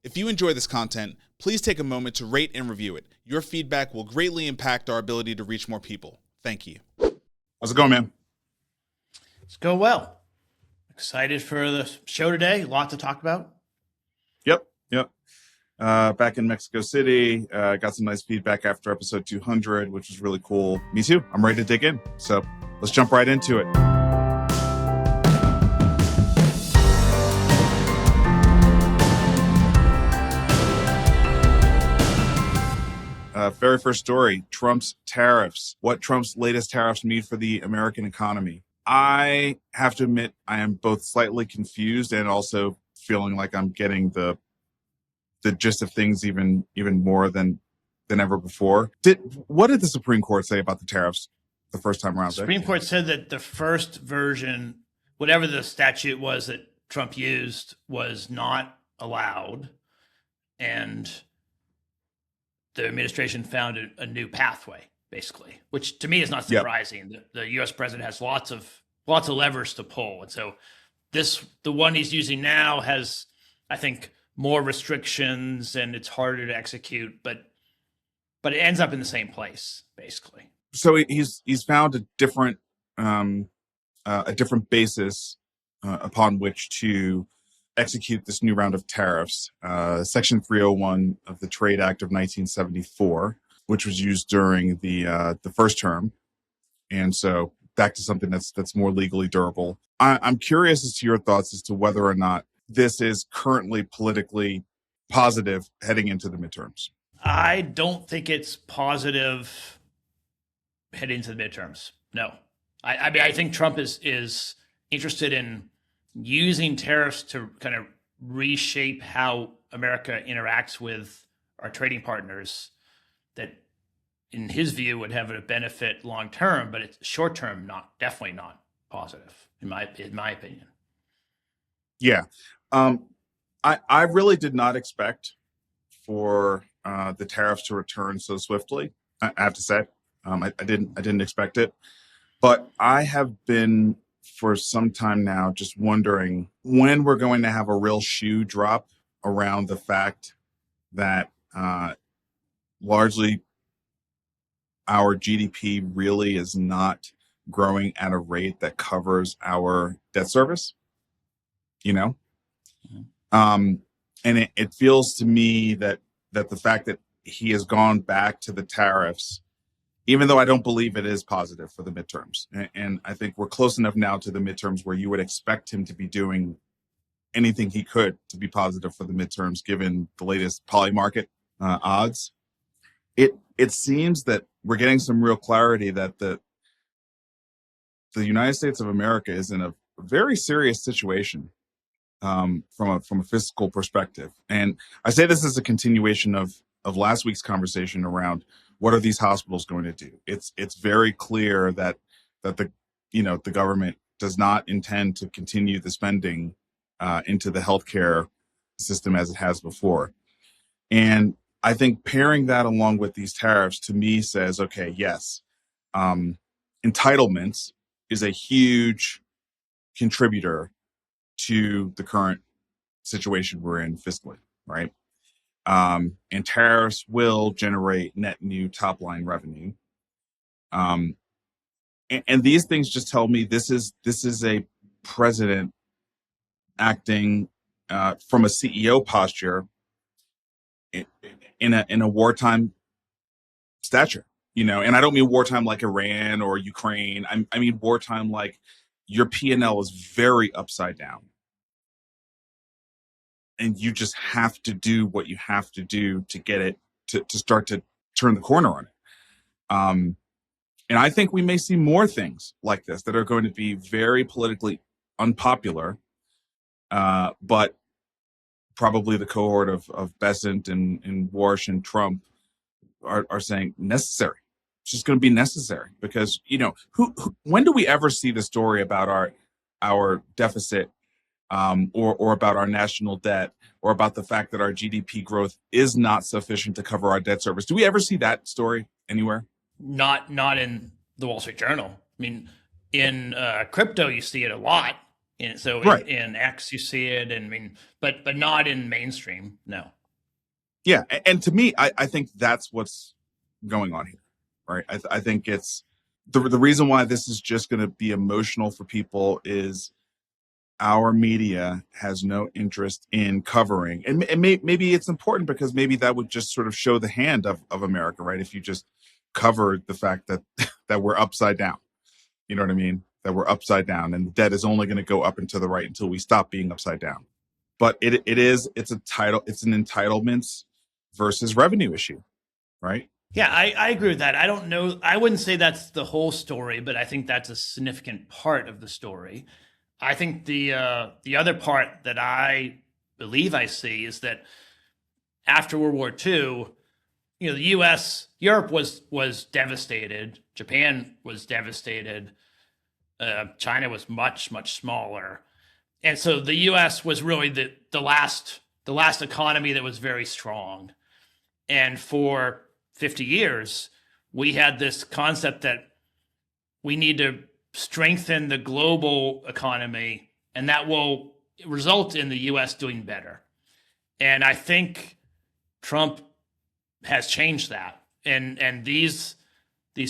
If you enjoy this content, please take a moment to rate and review it. Your feedback will greatly impact our ability to reach more people. Thank you. How's it going, man? It's going well. Excited for the show today. A lot to talk about. Yep. Back in Mexico City, got some nice feedback after episode 200, which was really cool. Me too. I'm ready to dig in. So let's jump right into it. Very first story, Trump's tariffs. What Trump's latest tariffs mean for the American economy. I have to admit, I am both slightly confused and also feeling like I'm getting the gist of things even more than ever before. What did the Supreme Court say about the tariffs the first time around? The Supreme Court said that the first version, whatever the statute was that Trump used, was not allowed, and the administration found a new pathway, basically, which to me is not surprising. Yep. The U.S. president has lots of levers to pull, and so the one he's using now has, I think, more restrictions and it's harder to execute, but it ends up in the same place, basically. So he's found a different basis upon which to execute this new round of tariffs. Section 301 of the Trade Act of 1974, which was used during the first term, and so back to something that's more legally durable. I'm curious as to your thoughts as to whether or not this is currently politically positive heading into the midterms. I don't think it's positive heading into the midterms. No, I mean, I think Trump is interested in using tariffs to kind of reshape how America interacts with our trading partners that, in his view, would have a benefit long term, but it's short term, definitely not positive, in my opinion. Yeah. I really did not expect for the tariffs to return so swiftly. I have to say, I didn't expect it, but I have been for some time now just wondering when we're going to have a real shoe drop around the fact that largely our GDP really is not growing at a rate that covers our debt service, and it feels to me that the fact that he has gone back to the tariffs, even though I don't believe it is positive for the midterms, and I think we're close enough now to the midterms where you would expect him to be doing anything he could to be positive for the midterms, given the latest poly-market odds. It seems that we're getting some real clarity that the United States of America is in a very serious situation from a fiscal perspective. And I say this as a continuation of last week's conversation around what are these hospitals going to do. It's very clear that the government does not intend to continue the spending into the healthcare system as it has before. And I think pairing that along with these tariffs to me says, okay, yes, entitlements is a huge contributor to the current situation we're in fiscally, right? And tariffs will generate net new top line revenue. And these things just tell me this is a president acting from a CEO posture in a wartime stature, and I don't mean wartime like Iran or Ukraine. I mean wartime like your P&L is very upside down, and you just have to do what you have to do to get it to start to turn the corner on it. And I think we may see more things like this that are going to be very politically unpopular, but probably the cohort of Besant and Warsh and Trump are saying necessary. It's just going to be necessary because, when do we ever see the story about our deficit or about our national debt or about the fact that our GDP growth is not sufficient to cover our debt service? Do we ever see that story anywhere? Not in the Wall Street Journal. I mean, in crypto, you see it a lot. Right. In X you see it, and I mean, but not in mainstream. No. Yeah, and to me, I think that's what's going on here, right? I think it's the reason why this is just going to be emotional for people is our media has no interest in covering, and maybe it's important because maybe that would just sort of show the hand of America, right? If you just covered the fact that that we're upside down, you know what I mean? That we're upside down, and the debt is only going to go up and to the right until we stop being upside down. But it's an entitlements versus revenue issue, right? Yeah, I agree with that. I don't know. I wouldn't say that's the whole story, but I think that's a significant part of the story. I think the other part that I believe I see is that after World War II, the Europe was devastated. Japan was devastated. China was much, much smaller. And so the U.S. was really the last economy that was very strong. And for 50 years, we had this concept that we need to strengthen the global economy, and that will result in the U.S. doing better. And I think Trump has changed that. And these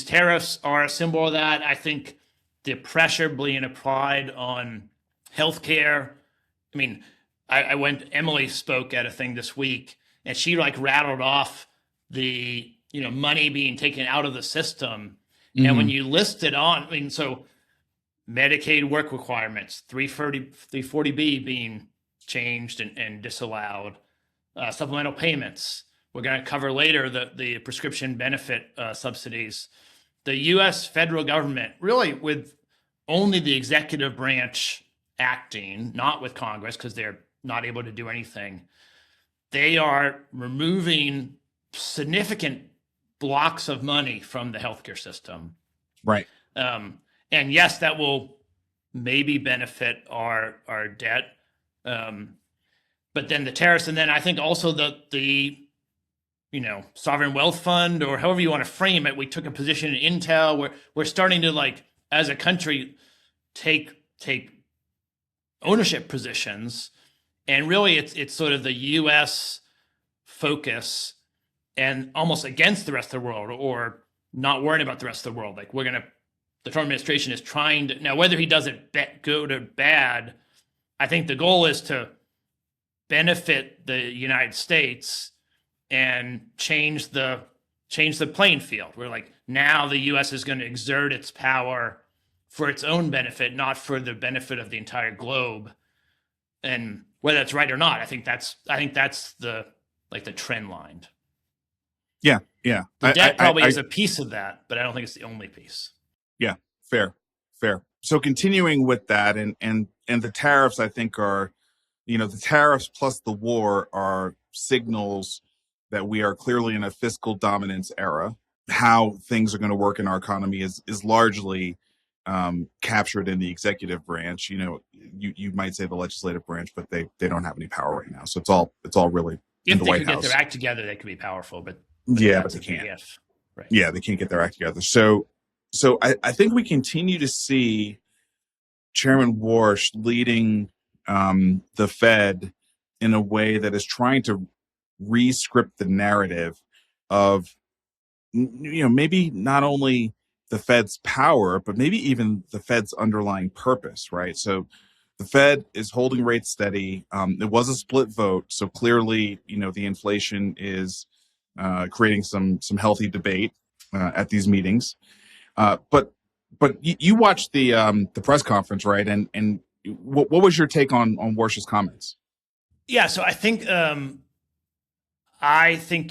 tariffs are a symbol of that. I think the pressure being applied on healthcare. I mean, Emily spoke at a thing this week, and she rattled off the money being taken out of the system. Mm-hmm. And when you list it on, I mean, so Medicaid work requirements, 340B being changed and disallowed, supplemental payments. We're going to cover later the prescription benefit subsidies. The U.S. federal government, really with only the executive branch acting, not with Congress, because they're not able to do anything. They are removing significant blocks of money from the healthcare system. Right. And yes, that will maybe benefit our debt. But then the tariffs, and then I think also the sovereign wealth fund, or however you want to frame it, we took a position in Intel where we're starting to as a country take ownership positions, and really it's sort of the U.S. focus and almost against the rest of the world, or not worrying about the rest of the world. The Trump administration is trying to, now whether he does it go to bad, I think the goal is to benefit the United States and change the playing field. We're now the U.S. is going to exert its power for its own benefit, not for the benefit of the entire globe. And whether that's right or not, I think that's the trend line. Yeah. The debt probably is a piece of that, but I don't think it's the only piece. Yeah, fair. So continuing with that, and the tariffs, I think are, the tariffs plus the war are signals that we are clearly in a fiscal dominance era. How things are going to work in our economy is largely captured in the executive branch. You might say the legislative branch, but they don't have any power right now. So it's all really in the White House. If they could get their act together, they could be powerful. But but they can't. Right. Yeah, they can't get their act together. So I think we continue to see Chairman Warsh leading the Fed in a way that is trying to re-script the narrative of, maybe not only the Fed's power, but maybe even the Fed's underlying purpose, right? So the Fed is holding rates steady. It was a split vote, so clearly, the inflation is creating some healthy debate at these meetings. But you watched the press conference, right? And what was your take on Warsh's comments? Yeah, so I think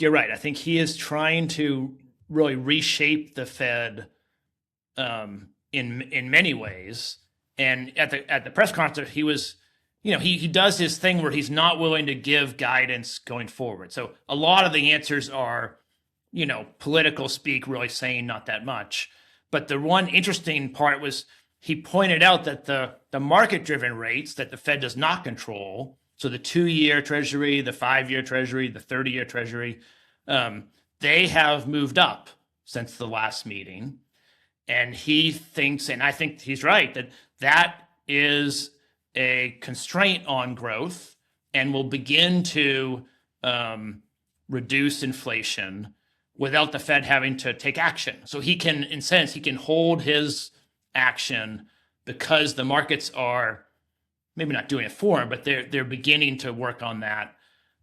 you're right. I think he is trying to really reshape the Fed in many ways. And at the press conference, he was, he does his thing where he's not willing to give guidance going forward. So a lot of the answers are, political speak, really saying not that much. But the one interesting part was he pointed out that the market-driven rates that the Fed does not control, so the 2-year Treasury, the 5-year Treasury, the 30-year Treasury, they have moved up since the last meeting. And he thinks, and I think he's right, that is a constraint on growth and will begin to reduce inflation without the Fed having to take action. So he can, in a sense, he can hold his action because the markets are maybe not doing it for him, but they're beginning to work on that.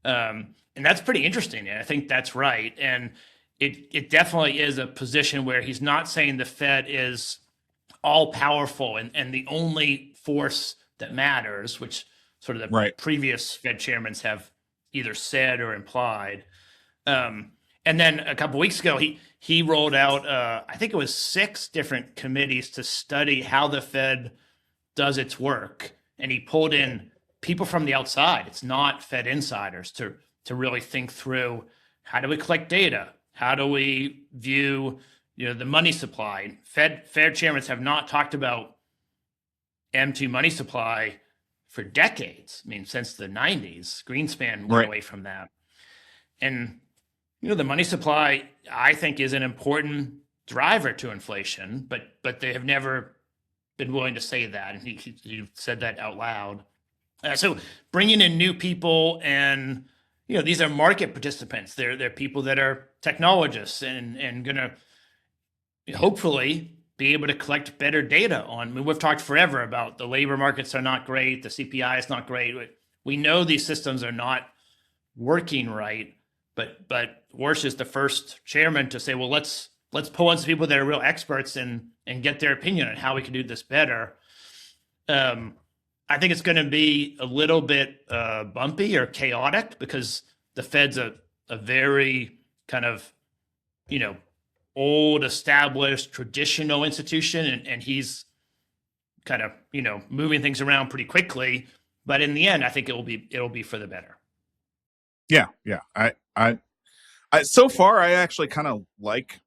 And that's pretty interesting. And I think that's right. And it definitely is a position where he's not saying the Fed is all powerful and the only force that matters, which sort of the previous Fed chairmen have either said or implied. And then a couple of weeks ago, he rolled out, I think it was 6 different committees to study how the Fed does its work. And he pulled in people from the outside. It's not Fed insiders to really think through, how do we collect data? How do we view, the money supply? Fed chairmen have not talked about M2 money supply for decades. I mean, since the 90s, Greenspan went away from that. And, the money supply, I think, is an important driver to inflation, but they have never been willing to say that. And he said that out loud. So bringing in new people and, these are market participants. They're people that are technologists and going to hopefully be able to collect better data on. I mean, we've talked forever about the labor markets are not great. The CPI is not great. We know these systems are not working right, but Warsh is the first chairman to say, well, let's pull in some people that are real experts and get their opinion on how we can do this better. I think it's going to be a little bit bumpy or chaotic because the Fed's a very kind of, old, established, traditional institution, and he's kind of, moving things around pretty quickly. But in the end, I think it'll be for the better. Yeah. I so far, I actually kind of like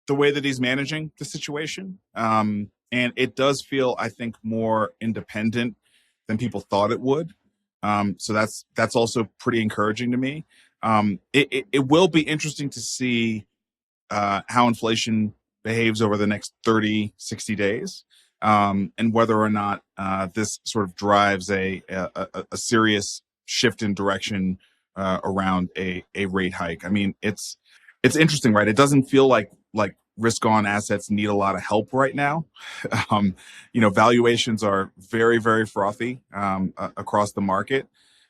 the way that he's managing the situation. And it does feel, I think, more independent than people thought it would. So that's also pretty encouraging to me. It will be interesting to see how inflation behaves over the next 30, 60 days, and whether or not this sort of drives a serious shift in direction around a rate hike. I mean, it's interesting, right? It doesn't feel like risk-on assets need a lot of help right now. Valuations are very, very frothy across the market,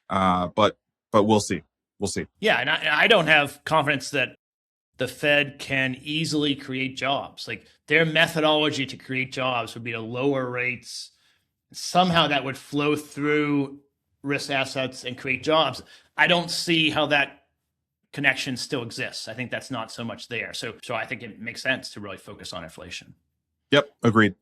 but we'll see. We'll see. Yeah, and I don't have confidence that the Fed can easily create jobs. Like, their methodology to create jobs would be to lower rates. Somehow that would flow through risk assets and create jobs. I don't see how that connection still exists. I think that's not so much there. So I think it makes sense to really focus on inflation. Yep, agreed.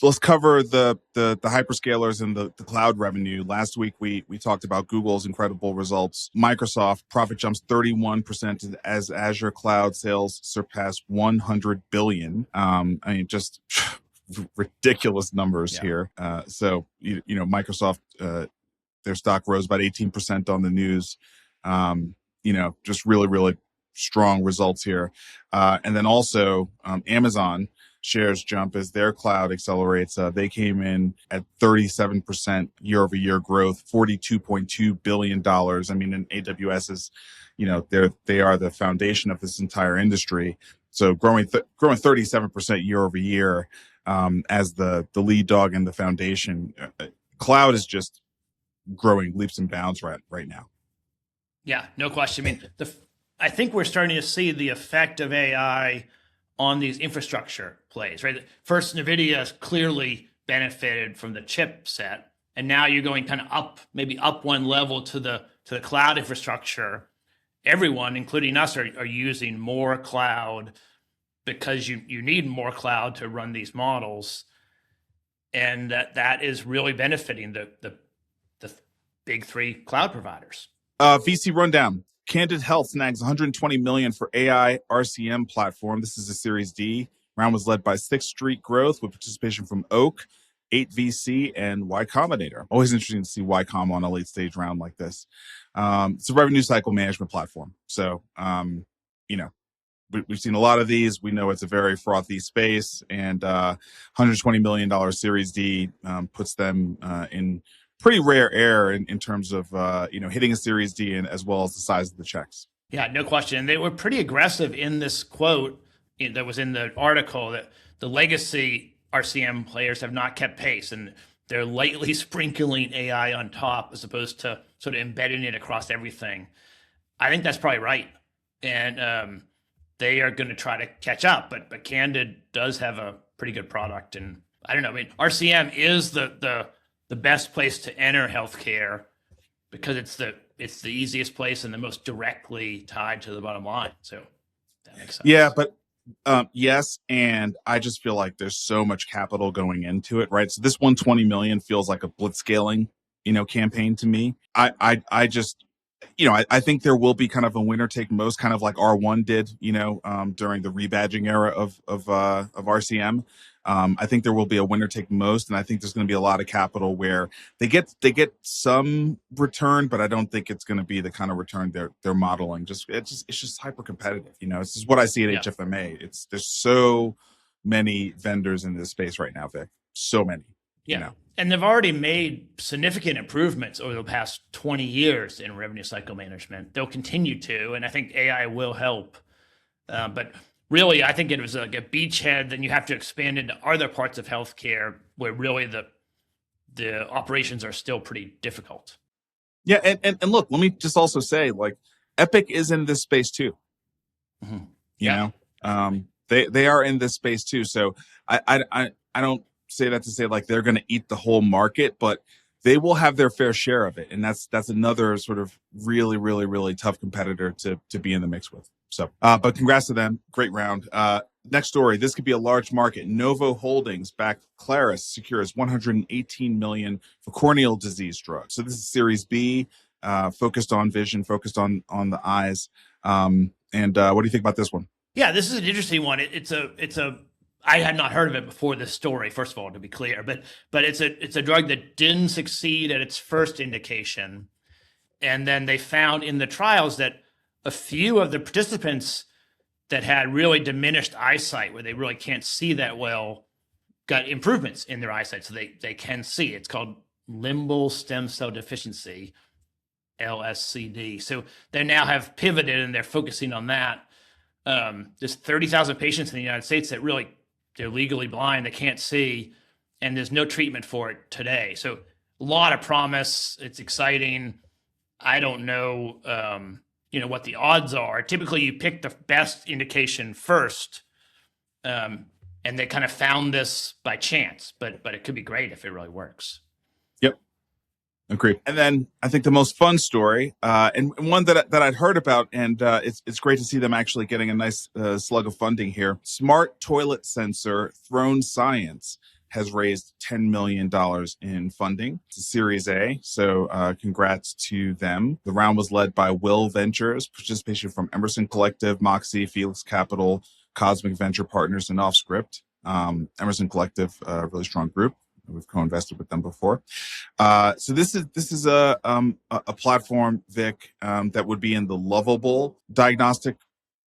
Let's cover the hyperscalers and the cloud revenue. Last week we talked about Google's incredible results. Microsoft profit jumps 31% as Azure cloud sales surpass 100 billion. I mean, just ridiculous numbers here. So Microsoft, their stock rose about 18% on the news. Just really, really strong results here. And then also Amazon shares jump as their cloud accelerates. They came in at 37% year over year growth, $42.2 billion. I mean, and AWS is, they are the foundation of this entire industry. So growing 37% year over year as the lead dog and the foundation. Cloud is just growing leaps and bounds right now. Yeah, no question. I mean, I think we're starting to see the effect of AI on these infrastructure plays, right? First, NVIDIA clearly benefited from the chipset, and now you're going kind of maybe up one level to the cloud infrastructure. Everyone, including us, are using more cloud because you need more cloud to run these models, and that is really benefiting the big 3 cloud providers. VC rundown. Candid Health snags $120 million for AI RCM platform. This is a Series D. Round was led by Sixth Street Growth with participation from Oak, 8VC, and Y Combinator. Always interesting to see Y Com on a late stage round like this. It's a revenue cycle management platform. So, we've seen a lot of these. We know it's a very frothy space, and $120 million Series D puts them in pretty rare air in terms of hitting a Series D, and as well as the size of the checks. Yeah, no question. They were pretty aggressive in this quote that was in the article that the legacy RCM players have not kept pace, and they're lightly sprinkling AI on top as opposed to sort of embedding it across everything. I think that's probably right. And they are going to try to catch up, but Candid does have a pretty good product. And I don't know, I mean, RCM is the best place to enter healthcare because it's the easiest place and the most directly tied to the bottom line. So that makes sense. Yeah, but yes, and I just feel like there's so much capital going into it, right? So this 120 million feels like a blitzscaling, campaign to me. I just, I think there will be kind of a winner take most, kind of like R1 did, during the rebadging era of RCM. I think there will be a winner take most, and I think there's going to be a lot of capital where they get some return, but I don't think it's going to be the kind of return they're modeling. It's just hyper competitive. This is what I see at HFMA. There's so many vendors in this space right now, Vic. So many. Yeah. And they've already made significant improvements over the past 20 years in revenue cycle management. They'll continue to, and I think AI will help. But really, I think it was like a beachhead. Then you have to expand into other parts of healthcare where really the operations are still pretty difficult. Yeah, and look, let me just also say, like, Epic is in this space too. Mm-hmm. You know, they are in this space too. So I don't say that to say like they're going to eat the whole market, but they will have their fair share of it, and that's another sort of really, really, really tough competitor to be in the mix with. So, but congrats to them. Great round. Next story. This could be a large market. Novo Holdings backed Claris secures $118 million for corneal disease drugs. So this is Series B, focused on vision, focused on the eyes. And what do you think about this one? Yeah, this is an interesting one. It's a I had not heard of it before this story, first of all, to be clear, but it's a drug that didn't succeed at its first indication. And then they found in the trials that a few of the participants that had really diminished eyesight, where they really can't see that well, got improvements in their eyesight. So they can see. It's called limbal stem cell deficiency, LSCD. So they now have pivoted and they're focusing on that. There's 30,000 patients in the United States that really, they're legally blind, they can't see, and there's no treatment for it today. So a lot of promise. It's exciting. I don't know, what the odds are. Typically, you pick the best indication first, and they kind of found this by chance. But it could be great if it really works. Yep, agreed. And then I think the most fun story, and one that I'd heard about, and it's great to see them actually getting a nice slug of funding here. Smart toilet sensor Throne Science has raised $10 million in funding. It's a Series A, so congrats to them. The round was led by Will Ventures, participation from Emerson Collective, Moxie, Felix Capital, Cosmic Venture Partners, and Offscript. Emerson Collective, a really strong group. We've co-invested with them before. So this is a platform, Vic, that would be in the lovable diagnostic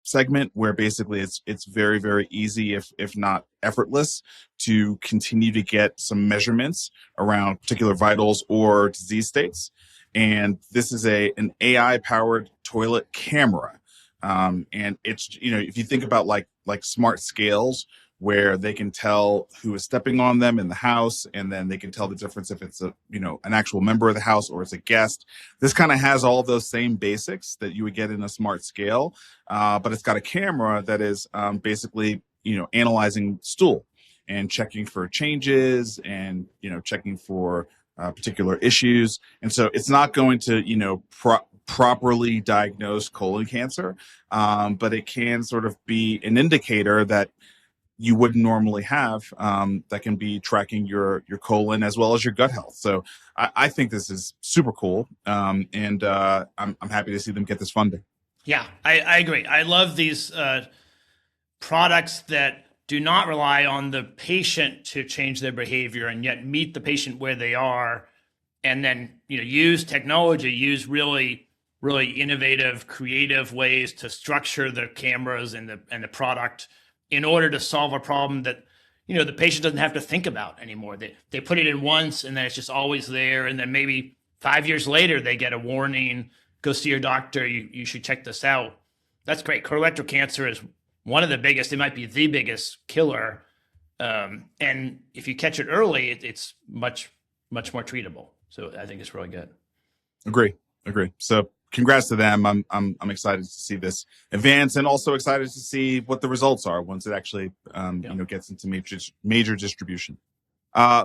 segment, where basically it's very, very easy, if not effortless, to continue to get some measurements around particular vitals or disease states. And this is an AI powered toilet camera. And it's, if you think about like smart scales, where they can tell who is stepping on them in the house, and then they can tell the difference if it's an actual member of the house or it's a guest. This kind of has all those same basics that you would get in a smart scale, but it's got a camera that is basically analyzing stool and checking for changes and checking for particular issues. And so it's not going to properly diagnose colon cancer, but it can sort of be an indicator that you wouldn't normally have, that can be tracking your colon as well as your gut health. So I think this is super cool, and I'm happy to see them get this funding. Yeah, I agree. I love these products that do not rely on the patient to change their behavior and yet meet the patient where they are, and then use technology, use really really innovative, creative ways to structure the cameras and the product in order to solve a problem that, the patient doesn't have to think about anymore. They put it in once and then it's just always there. And then maybe 5 years later, they get a warning, go see your doctor. You should check this out. That's great. Colorectal cancer is one of the biggest, it might be the biggest killer. And if you catch it early, it's much, much more treatable. So I think it's really good. Agree. So congrats to them. I'm excited to see this advance, and also excited to see what the results are once it actually gets into major distribution.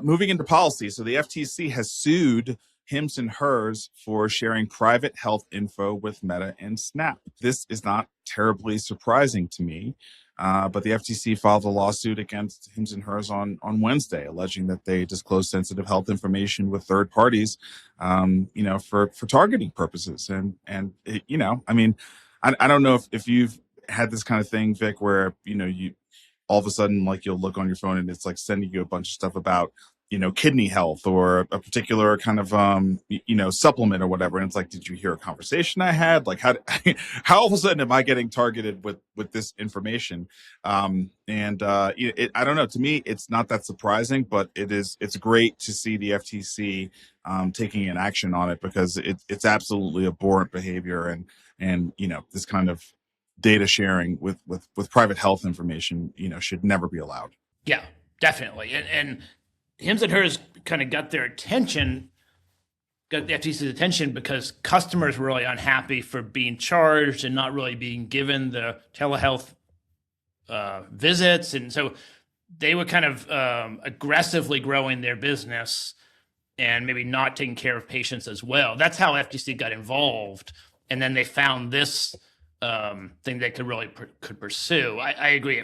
Moving into policy, so the FTC has sued Hims and Hers for sharing private health info with Meta and Snap. This is not terribly surprising to me, but the FTC filed a lawsuit against Hims and Hers on Wednesday, alleging that they disclosed sensitive health information with third parties, for targeting purposes. And it, I don't know if you've had this kind of thing, Vic, where you all of a sudden, like, you'll look on your phone and it's like sending you a bunch of stuff about kidney health or a particular kind of supplement or whatever, and it's like, did you hear a conversation I had? Like, how all of a sudden am I getting targeted with this information? I don't know. To me, it's not that surprising, but it's great to see the FTC taking an action on it, because it's absolutely abhorrent behavior, and this kind of data sharing with private health information should never be allowed. Yeah, definitely. And Hims and Hers kind of got the FTC's attention because customers were really unhappy for being charged and not really being given the telehealth visits. And so they were kind of aggressively growing their business and maybe not taking care of patients as well. That's how FTC got involved. And then they found this thing they could really could pursue. I agree.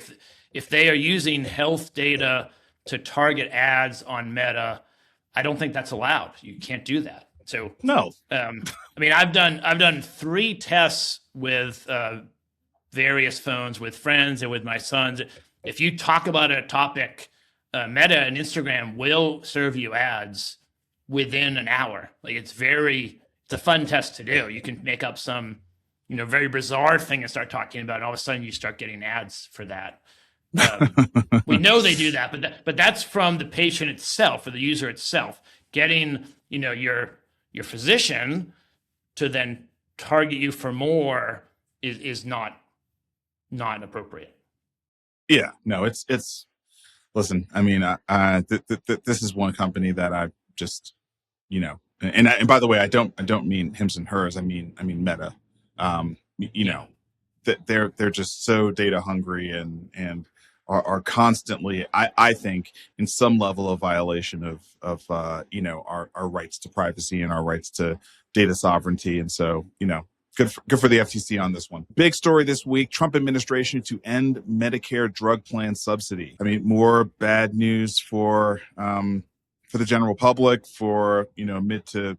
If they are using health data to target ads on Meta, I don't think that's allowed. You can't do that. So no. I've done 3 tests with various phones with friends and with my sons. If you talk about a topic, Meta and Instagram will serve you ads within an hour. Like, it's a fun test to do. You can make up some very bizarre thing and start talking about it, and all of a sudden you start getting ads for that. We know they do that, but that's from the patient itself, or the user itself, getting your physician to then target you for more is not appropriate. Yeah, no, it's listen. I mean, this is one company that I just and by the way, I don't mean Hims and Hers. I mean Meta. That they're just so data hungry and are constantly, I think, in some level of violation of our rights to privacy and our rights to data sovereignty. And so, good for the FTC on this one. Big story this week: Trump administration to end Medicare drug plan subsidy. I mean, more bad news for the general public, for mid to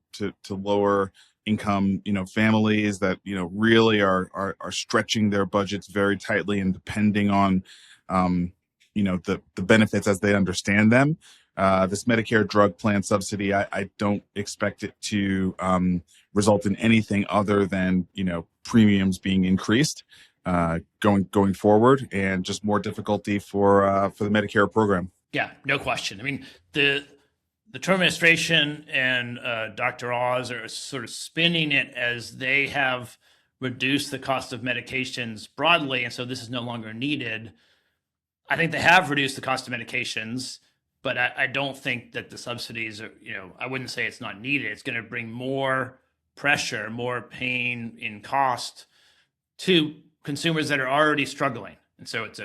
lower income families that really are stretching their budgets very tightly and depending on the benefits as they understand them. This Medicare drug plan subsidy, I don't expect it to result in anything other than premiums being increased going forward, and just more difficulty for the Medicare program. Yeah, no question. I mean, the Trump administration and Dr. Oz are sort of spinning it as they have reduced the cost of medications broadly, and so this is no longer needed. I think they have reduced the cost of medications, but I don't think that the subsidies are, I wouldn't say it's not needed. It's going to bring more pressure, more pain in cost to consumers that are already struggling. And so it's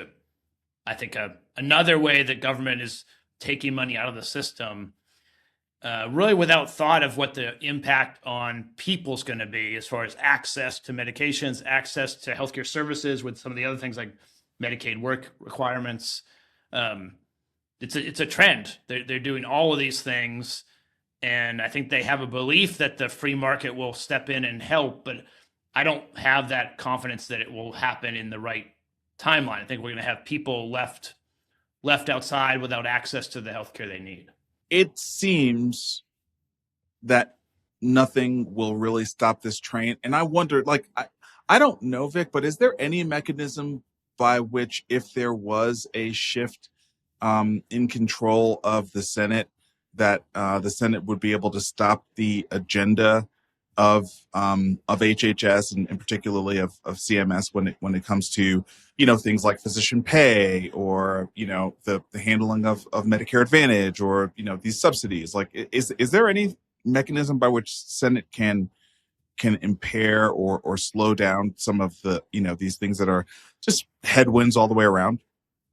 another way that government is taking money out of the system, really without thought of what the impact on people's going to be as far as access to medications, access to healthcare services, with some of the other things like Medicaid work requirements. It's a trend. They're doing all of these things, and I think they have a belief that the free market will step in and help, but I don't have that confidence that it will happen in the right timeline. I think we're going to have people left outside without access to the healthcare they need. It seems that nothing will really stop this train. And I wonder, like, I don't know, Vic, but is there any mechanism by which, if there was a shift in control of the Senate, that the Senate would be able to stop the agenda of HHS and particularly of CMS when it comes to, things like physician pay, or the handling of Medicare Advantage, or these subsidies? Like, is there any mechanism by which Senate can impair or slow down some of the these things that are just headwinds all the way around?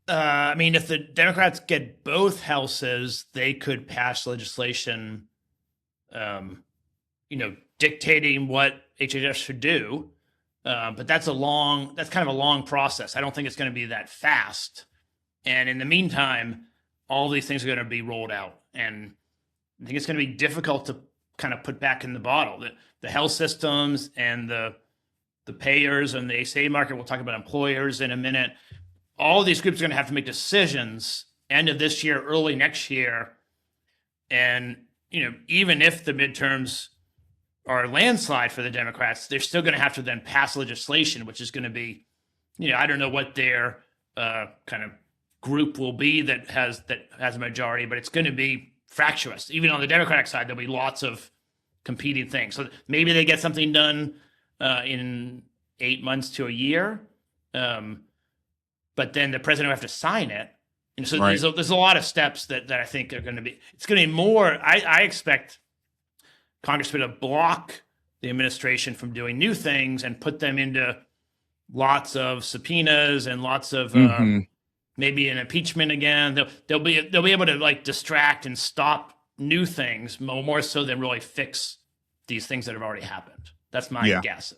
I mean, if the Democrats get both houses, they could pass legislation, dictating what HHS should do. But that's kind of a long process. I don't think it's going to be that fast. And in the meantime, all these things are going to be rolled out. And I think it's going to be difficult to kind of put back in the bottle. The health systems and the payers and the ACA market, we'll talk about employers in a minute. All of these groups are going to have to make decisions end of this year, early next year. And, even if the midterms are a landslide for the Democrats, they're still going to have to then pass legislation, which is going to be, I don't know what their kind of group will be that has a majority, but it's going to be fractious. Even on the Democratic side, there'll be lots of competing things. So maybe they get something done in 8 months to a year, but then the president will have to sign it. And so Right. there's a lot of steps that I think are going to be. It's going to be more. I expect Congress to block the administration from doing new things and put them into lots of subpoenas and lots of maybe an impeachment again. They'll be able to like distract and stop new things more so than really fix these things that have already happened. That's my guess.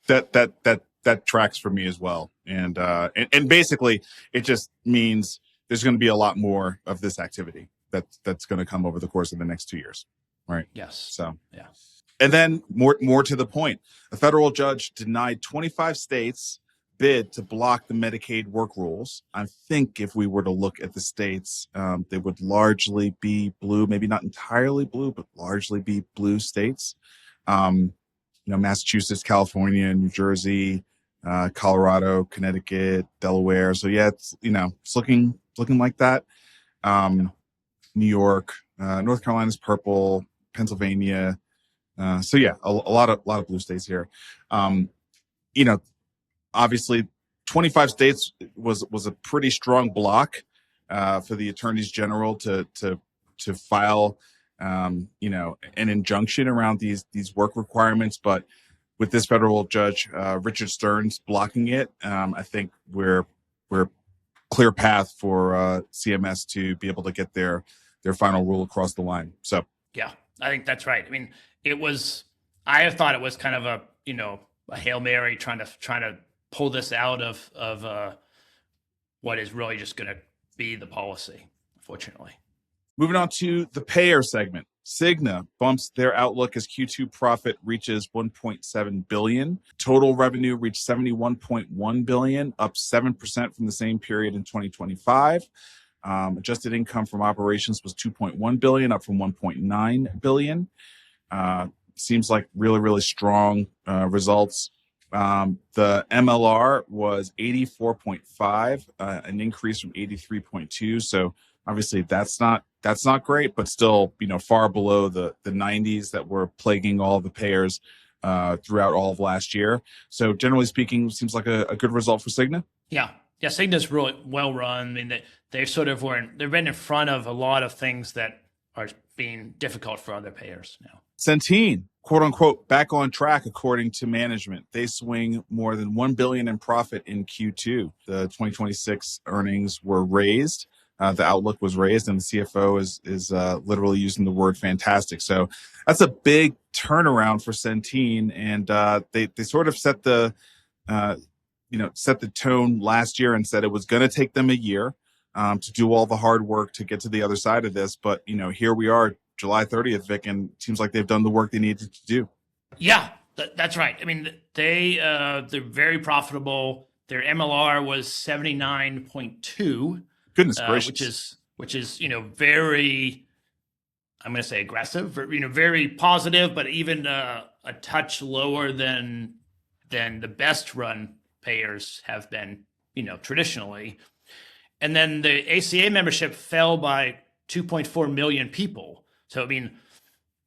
That tracks for me as well. And basically it just means there's going to be a lot more of this activity that's going to come over the course of the next 2 years. Right. Yes. So, yeah. And then more to the point, a federal judge denied 25 states bid to block the Medicaid work rules. I think if we were to look at the states, they would largely be blue, maybe not entirely blue, but largely be blue states. Massachusetts, California, New Jersey, Colorado, Connecticut, Delaware. So yeah, it's looking like that. New York, North Carolina's purple, Pennsylvania. So yeah, a lot of blue states here. Obviously 25 states was a pretty strong block for the attorneys general to file an injunction around these work requirements. But with this federal judge, Richard Stearns, blocking it, I think we're clear path for CMS to be able to get their final rule across the line. So yeah, I think that's right. I mean, I thought it was kind of a Hail Mary trying to pull this out of what is really just going to be the policy, unfortunately. Moving on to the payer segment. Cigna bumps their outlook as Q2 profit reaches $1.7 billion. Total revenue reached $71.1 billion, up 7% from the same period in 2025. Adjusted income from operations was $2.1 billion, up from $1.9 billion. Seems like really, really strong results. The MLR was 84.5, an increase from 83.2. So obviously that's not great, but still, far below the 90s that were plaguing all the payers throughout all of last year. So generally speaking, seems like a good result for Cigna. Yeah. Yeah, Cigna's really well run. I mean, they've been in front of a lot of things that are being difficult for other payers now. Centene, quote unquote, back on track, according to management. They swing more than $1 billion in profit in Q2. The 2026 earnings were raised. The outlook was raised, and the CFO is literally using the word fantastic. So that's a big turnaround for Centene, and they sort of set the tone last year and said it was going to take them a year to do all the hard work to get to the other side of this. But here we are, July 30th, Vic, and it seems like they've done the work they needed to do. Yeah, that's right. I mean, they're very profitable. Their MLR was 79.2. Goodness gracious. Which is very I'm going to say aggressive, very positive, but even a touch lower than the best run payers have been, traditionally. And then the ACA membership fell by 2.4 million people. So,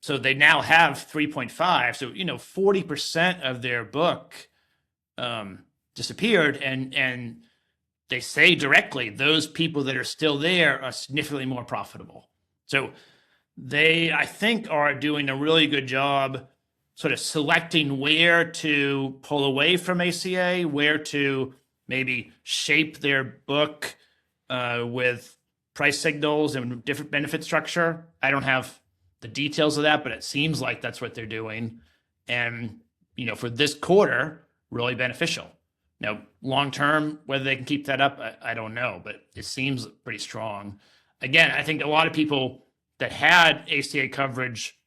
so they now have 3.5. So, 40% of their book disappeared. And they say directly, those people that are still there are significantly more profitable. So they, I think, are doing a really good job sort of selecting where to pull away from ACA, where to maybe shape their book with price signals and different benefit structure. I don't have the details of that, but it seems like that's what they're doing. And, for this quarter, really beneficial. Now, long term, whether they can keep that up, I don't know, but it seems pretty strong. Again, I think a lot of people that had ACA coverage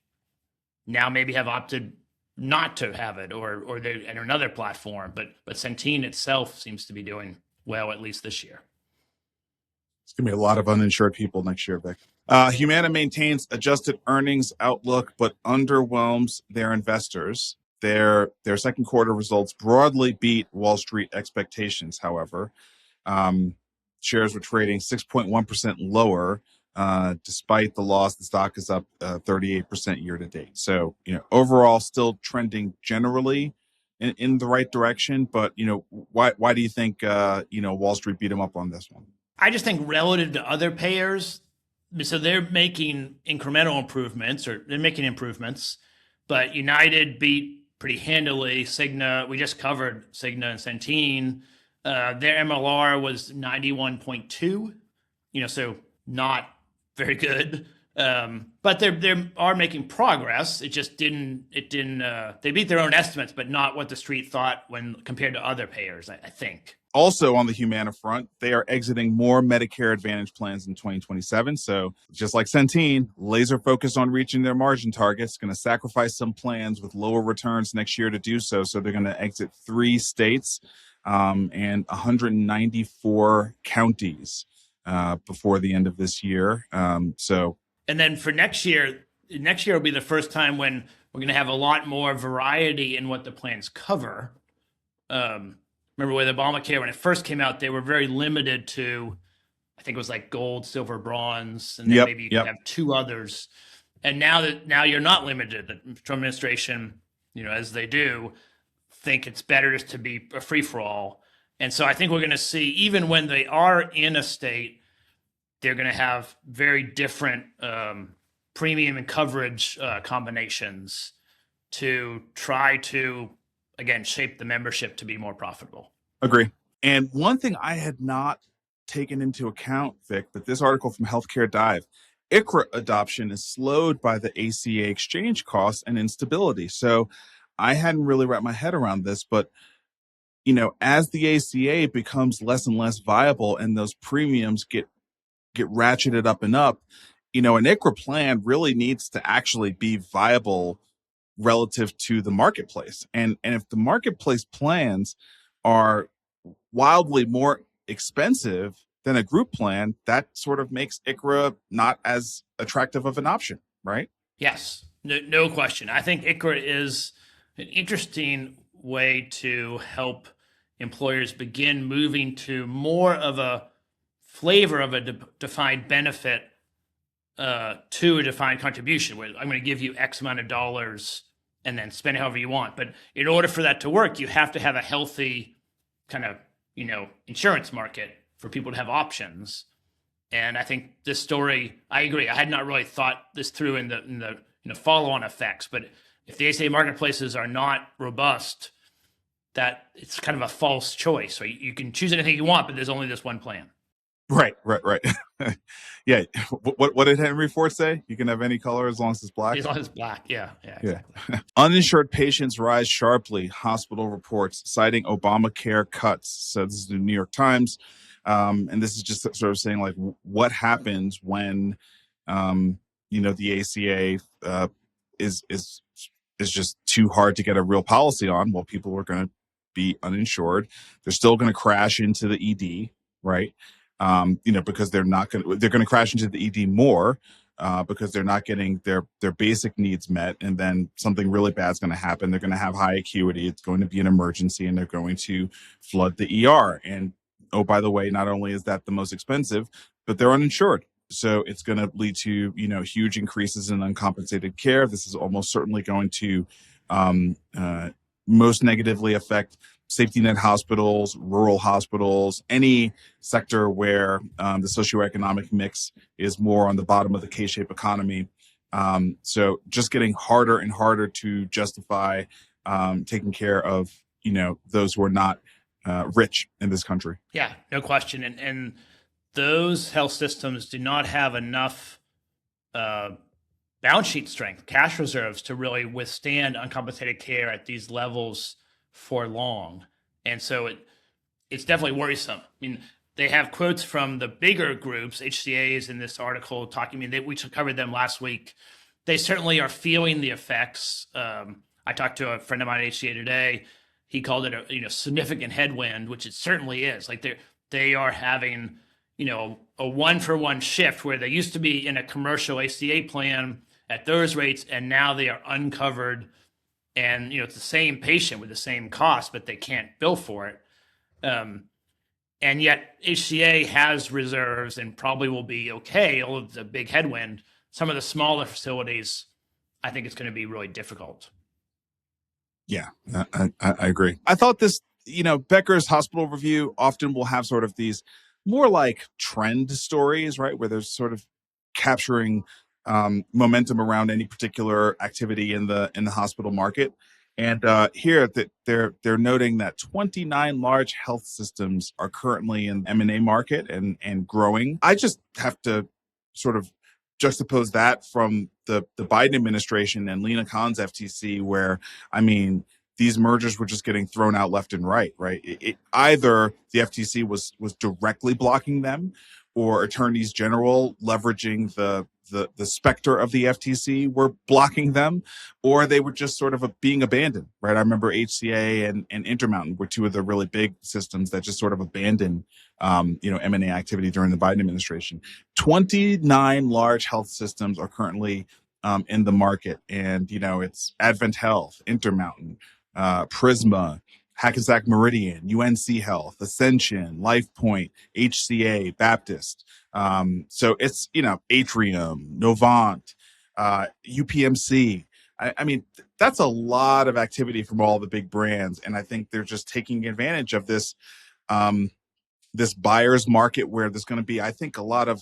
now maybe have opted not to have it, or they're at another platform. But Centene itself seems to be doing well, at least this year. It's going to be a lot of uninsured people next year, Vic. Humana maintains adjusted earnings outlook, but underwhelms their investors. Their second quarter results broadly beat Wall Street expectations, however. Shares were trading 6.1% lower. Despite the loss, the stock is up 38% year to date. So, overall still trending generally in the right direction. But, why do you think, Wall Street beat them up on this one? I just think relative to other payers, so they're making incremental improvements, or they're making improvements, but United beat pretty handily. Cigna, we just covered Cigna and Centene. Their MLR was 91.2, so not very good. But they are making progress. It just didn't, they beat their own estimates, but not what the street thought when compared to other payers, I think. Also on the Humana front, they are exiting more Medicare Advantage plans in 2027. So just like Centene, laser focused on reaching their margin targets, going to sacrifice some plans with lower returns next year to do so. So they're going to exit 3 states and 194 counties before the end of this year. And then for next year will be the first time when we're going to have a lot more variety in what the plans cover. Remember with Obamacare, when it first came out, they were very limited to, I think it was like gold, silver, bronze, and then maybe you could have 2 others. And now you're not limited. The Trump administration, as they do, think it's better just to be a free-for-all. And so I think we're going to see, even when they are in a state, they're going to have very different premium and coverage combinations to try to, again, shape the membership to be more profitable. Agree. And one thing I had not taken into account, Vic, but this article from Healthcare Dive, ICHRA adoption is slowed by the ACA exchange costs and instability. So I hadn't really wrapped my head around this, but as the ACA becomes less and less viable and those premiums get ratcheted up and up, an ICHRA plan really needs to actually be viable relative to the marketplace. And if the marketplace plans are wildly more expensive than a group plan, that sort of makes ICHRA not as attractive of an option, right? Yes, no question. I think ICHRA is an interesting way to help employers begin moving to more of a flavor of a defined benefit to a defined contribution, where I'm going to give you X amount of dollars and then spend it however you want. But in order for that to work, you have to have a healthy kind of, insurance market for people to have options. And I think this story, I agree. I had not really thought this through in the follow-on effects, but if the ACA marketplaces are not robust, that it's kind of a false choice. So you can choose anything you want, but there's only this one plan. Right. Yeah. What did Henry Ford say? You can have any color as long as it's black. As long as it's black. Yeah, exactly. Uninsured patients rise sharply, hospital reports, citing Obamacare cuts. So this is the New York Times. And this is just sort of saying, like, what happens when, the ACA is just too hard to get a real policy on. Well, people are going to be uninsured. They're still going to crash into the ED, right? Because they're going to crash into the ED more because they're not getting their basic needs met, and then something really bad is going to happen. They're going to have high acuity. It's going to be an emergency, and they're going to flood the ER. And oh, by the way, not only is that the most expensive, but they're uninsured. So it's going to lead to, huge increases in uncompensated care. This is almost certainly going to most negatively affect safety net hospitals, rural hospitals, any sector where the socioeconomic mix is more on the bottom of the K-shaped economy. So just getting harder and harder to justify taking care of, those who are not rich in this country. Yeah, no question. And those health systems do not have enough balance sheet strength, cash reserves to really withstand uncompensated care at these levels for long. And so it's definitely worrisome. I mean, they have quotes from the bigger groups, HCAs, in this article talking. I mean, we covered them last week. They certainly are feeling the effects. I talked to a friend of mine at HCA today. He called it a significant headwind, which it certainly is. Like they are having a one-for-one shift where they used to be in a commercial ACA plan at those rates, and now they are uncovered. And, it's the same patient with the same cost, but they can't bill for it. And yet HCA has reserves and probably will be okay. Although it's a big headwind. Some of the smaller facilities, I think it's going to be really difficult. Yeah, I agree. I thought this, Becker's hospital review often will have sort of these more like trend stories, right? Where there's sort of capturing momentum around any particular activity in the hospital market. And here that they're noting that 29 large health systems are currently in the M&A market and growing. I just have to sort of juxtapose that from the Biden administration and Lena Khan's FTC, where, these mergers were just getting thrown out left and right, right? Either the FTC was directly blocking them, or attorneys general leveraging the specter of the FTC were blocking them, or they were just sort of being abandoned, right? I remember HCA and Intermountain were two of the really big systems that just sort of abandoned, M&A activity during the Biden administration. 29 large health systems are currently in the market, and it's Advent Health, Intermountain, Prisma, Hackensack Meridian, UNC Health, Ascension, LifePoint, HCA, Baptist. So it's, Atrium, Novant, UPMC. That's a lot of activity from all the big brands. And I think they're just taking advantage of this, this buyer's market where there's going to be, I think, a lot of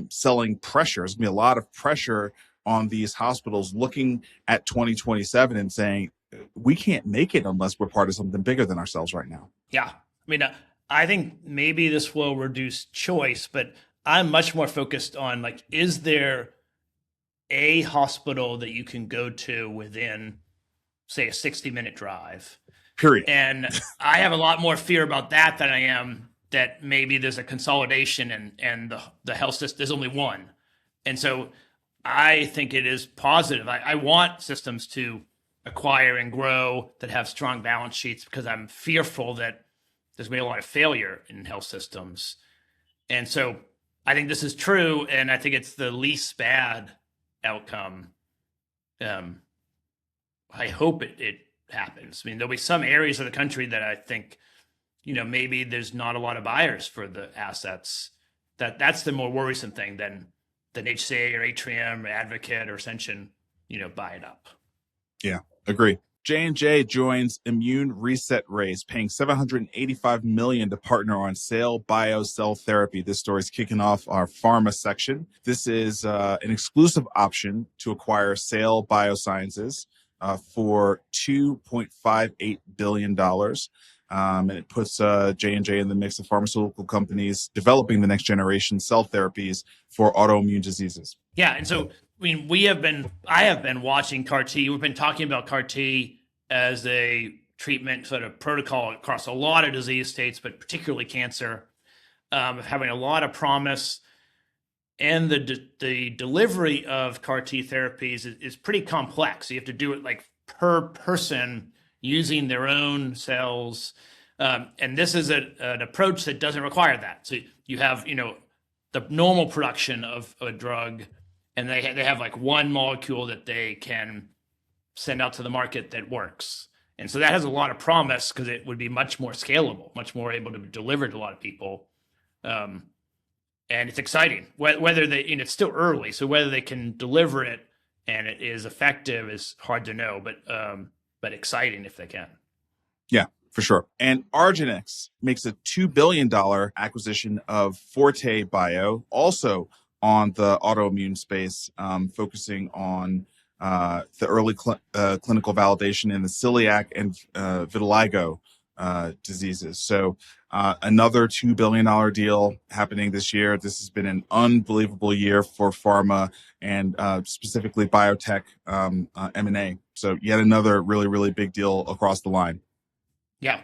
selling pressure. There's going to be a lot of pressure on these hospitals looking at 2027 and saying, we can't make it unless we're part of something bigger than ourselves right now. Yeah. I think maybe this will reduce choice, but I'm much more focused on, is there a hospital that you can go to within, say, a 60-minute drive? Period. And I have a lot more fear about that than I am that maybe there's a consolidation and the health system, there's only one. And so I think it is positive. I want systems to acquire and grow that have strong balance sheets, because I'm fearful that there's been a lot of failure in health systems. And so I think this is true, and I think it's the least bad outcome. I hope it happens. There'll be some areas of the country that I think, maybe there's not a lot of buyers for the assets. That's the more worrisome thing than HCA or Atrium or Advocate or Ascension, buy it up. Yeah, agree. J&J joins immune reset race, paying $785 million to partner on Cell Bio Cell Therapy. This story is kicking off our pharma section. This is an exclusive option to acquire Cell Biosciences for $2.58 billion. And it puts J&J in the mix of pharmaceutical companies developing the next generation cell therapies for autoimmune diseases. Yeah, and so I have been watching CAR T. We've been talking about CAR T as a treatment sort of protocol across a lot of disease states, but particularly cancer, having a lot of promise. And the delivery of CAR T therapies is pretty complex. You have to do it per person using their own cells. And this is an approach that doesn't require that. So you have, the normal production of a drug, and they have like one molecule that they can send out to the market that works. And so that has a lot of promise because it would be much more scalable, much more able to deliver to a lot of people. And it's exciting. Whether they, it's still early, so whether they can deliver it and it is effective is hard to know, but exciting if they can. Yeah, for sure. And Argenx makes a $2 billion acquisition of Forte Bio, also on the autoimmune space, focusing on the early clinical validation in the celiac and vitiligo diseases. So another $2 billion deal happening this year. This has been an unbelievable year for pharma and specifically biotech M&A. So yet another really, really big deal across the line. Yeah,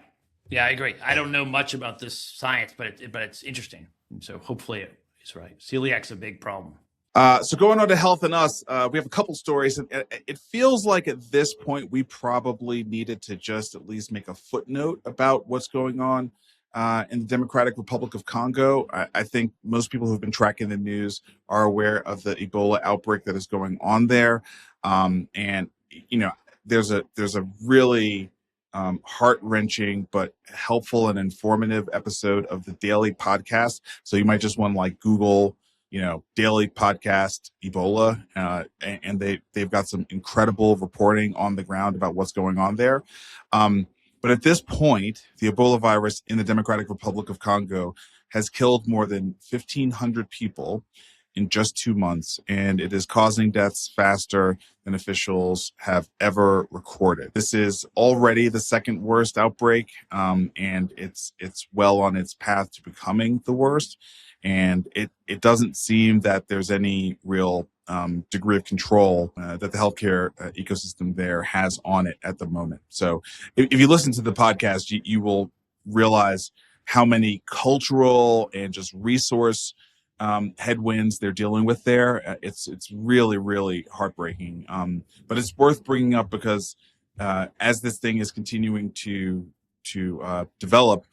I agree. I don't know much about this science, but it's interesting. And so hopefully it's right. Celiac's a big problem. So going on to Health and Us, we have a couple stories. And it feels like at this point, we probably needed to just at least make a footnote about what's going on in the Democratic Republic of Congo. I think most people who've been tracking the news are aware of the Ebola outbreak that is going on there. And, there's a really heart-wrenching but helpful and informative episode of the Daily Podcast. So you might just want to like Google Daily Podcast Ebola, and they've got some incredible reporting on the ground about what's going on there. But at this point, the Ebola virus in the Democratic Republic of Congo has killed more than 1,500 people in just 2 months, and it is causing deaths faster than officials have ever recorded. This is already the second worst outbreak, and it's well on its path to becoming the worst. And it doesn't seem that there's any real degree of control that the healthcare ecosystem there has on it at the moment. So if you listen to the podcast, you will realize how many cultural and just resource headwinds they're dealing with there. It's really, really heartbreaking. But it's worth bringing up because as this thing is continuing to develop,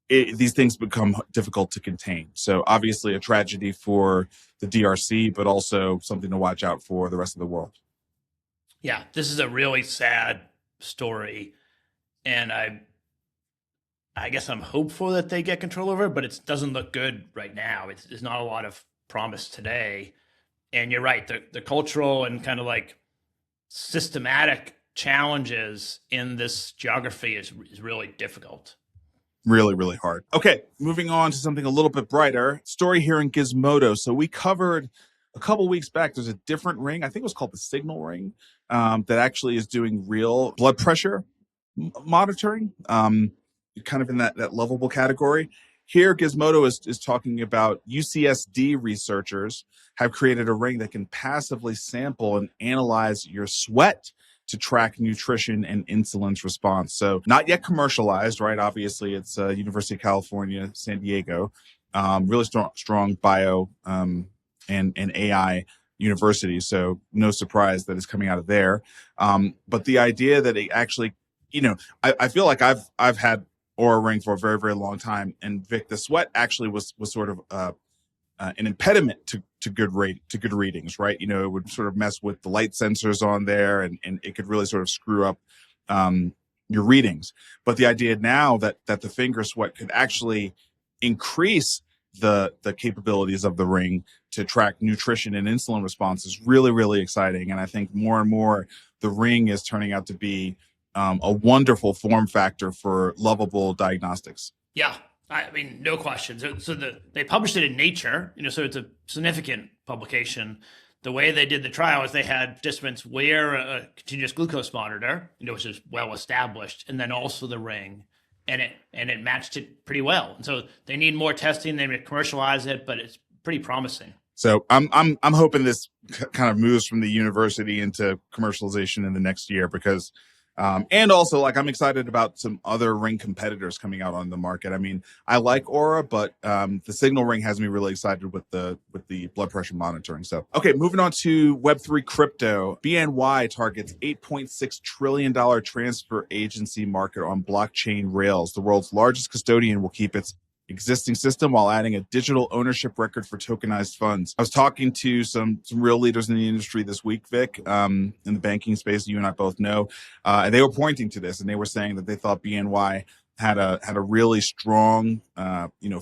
these things become difficult to contain. So obviously a tragedy for the DRC, but also something to watch out for the rest of the world. Yeah, this is a really sad story. And I guess I'm hopeful that they get control over it, but it doesn't look good right now. There's not a lot of promise today. And you're right, the cultural and kind of like systematic challenges in this geography is really difficult. Really, really hard. Okay, moving on to something a little bit brighter. Story here in Gizmodo. So we covered a couple weeks back, there's a different ring, I think it was called the Signal ring, that actually is doing real blood pressure monitoring, kind of in that lovable category. Here, Gizmodo is talking about UCSD researchers have created a ring that can passively sample and analyze your sweat to track nutrition and insulin's response. So not yet commercialized, right? Obviously, it's University of California, San Diego, really strong bio and AI university. So no surprise that it's coming out of there. But the idea that it actually, I feel like I've had Oura Ring for a very, very long time. And Vic, the sweat actually was sort of an impediment to good readings, right? It would sort of mess with the light sensors on there, and it could really sort of screw up your readings. But the idea now that the finger sweat could actually increase the capabilities of the ring to track nutrition and insulin response is really, really exciting. And I think more and more the ring is turning out to be a wonderful form factor for lovable diagnostics. Yeah. I mean, no question. So they published it in Nature, so it's a significant publication. The way they did the trial is they had participants wear a continuous glucose monitor, which is well established, and then also the ring, and it matched it pretty well. And so they need more testing. They may commercialize it, but it's pretty promising. So I'm hoping this kind of moves from the university into commercialization in the next year because. And also, I'm excited about some other ring competitors coming out on the market. I mean, I like Oura, but the Signal ring has me really excited with the blood pressure monitoring. So, okay, moving on to Web3 crypto. BNY targets $8.6 trillion transfer agency market on blockchain rails. The world's largest custodian will keep its existing system while adding a digital ownership record for tokenized funds. I was talking to some real leaders in the industry this week, Vic, in the banking space. You and I both know, and they were pointing to this, and they were saying that they thought BNY had a really strong,